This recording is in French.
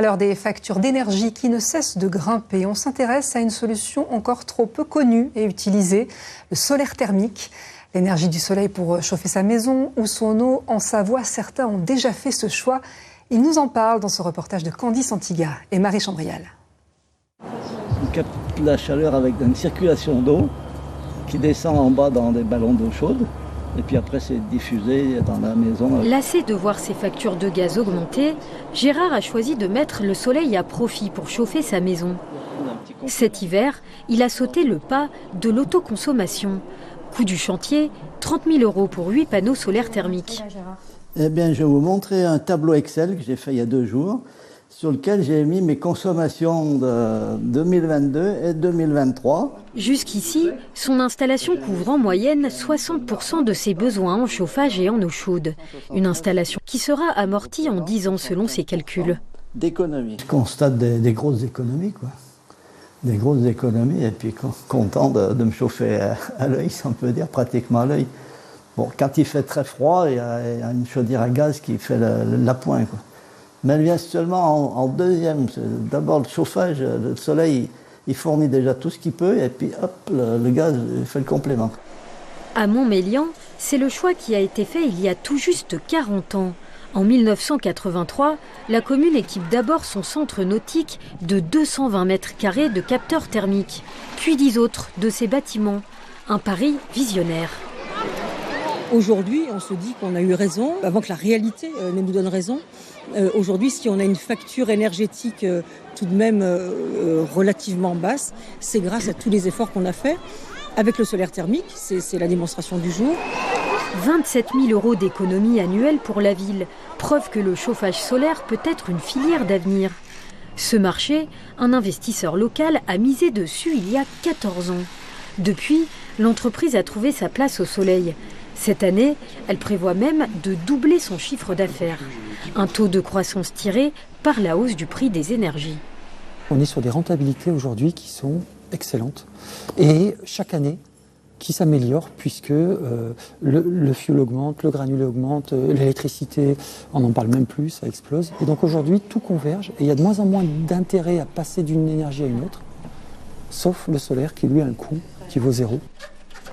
À l'heure des factures d'énergie qui ne cessent de grimper, on s'intéresse à une solution encore trop peu connue et utilisée, le solaire thermique. L'énergie du soleil pour chauffer sa maison ou son eau. En Savoie, certains ont déjà fait ce choix. Ils nous en parlent dans ce reportage de Candice Antiga et Marie Chambrial. On capte la chaleur avec une circulation d'eau qui descend en bas dans des ballons d'eau chaude. Et puis après, c'est diffusé dans la maison. Lassé de voir ses factures de gaz augmenter, Gérard a choisi de mettre le soleil à profit pour chauffer sa maison. Cet hiver, il a sauté le pas de l'autoconsommation. Coût du chantier, 30 000 € pour 8 panneaux solaires thermiques. Eh bien, je vais vous montrer un tableau Excel que j'ai fait il y a 2 jours, sur lequel j'ai mis mes consommations de 2022 et 2023. Jusqu'ici, son installation couvre en moyenne 60% de ses besoins en chauffage et en eau chaude. Une installation qui sera amortie en 10 ans selon ses calculs. D'économie. Je constate des grosses économies, quoi. Des grosses économies, et puis content de me chauffer à l'œil, si on peut dire, pratiquement à l'œil. Bon, quand il fait très froid, il y a une chaudière à gaz qui fait l'appoint, quoi. Mais elle vient seulement en deuxième. D'abord le chauffage, le soleil, il fournit déjà tout ce qu'il peut, et puis hop, le gaz fait le complément. À Montmélian, c'est le choix qui a été fait il y a tout juste 40 ans. En 1983, la commune équipe d'abord son centre nautique de 220 mètres carrés de capteurs thermiques, puis 10 autres de ses bâtiments. Un pari visionnaire. Aujourd'hui, on se dit qu'on a eu raison, avant que la réalité ne nous donne raison. Aujourd'hui, si on a une facture énergétique tout de même relativement basse, c'est grâce à tous les efforts qu'on a faits. Avec le solaire thermique, c'est la démonstration du jour. 27 000 € d'économie annuelle pour la ville. Preuve que le chauffage solaire peut être une filière d'avenir. Ce marché, un investisseur local a misé dessus il y a 14 ans. Depuis, l'entreprise a trouvé sa place au soleil. Cette année, elle prévoit même de doubler son chiffre d'affaires. Un taux de croissance tiré par la hausse du prix des énergies. On est sur des rentabilités aujourd'hui qui sont excellentes. Et chaque année, qui s'améliorent puisque le fioul augmente, le granulé augmente, l'électricité, on n'en parle même plus, ça explose. Et donc aujourd'hui, tout converge et il y a de moins en moins d'intérêt à passer d'une énergie à une autre, sauf le solaire qui lui a un coût qui vaut 0.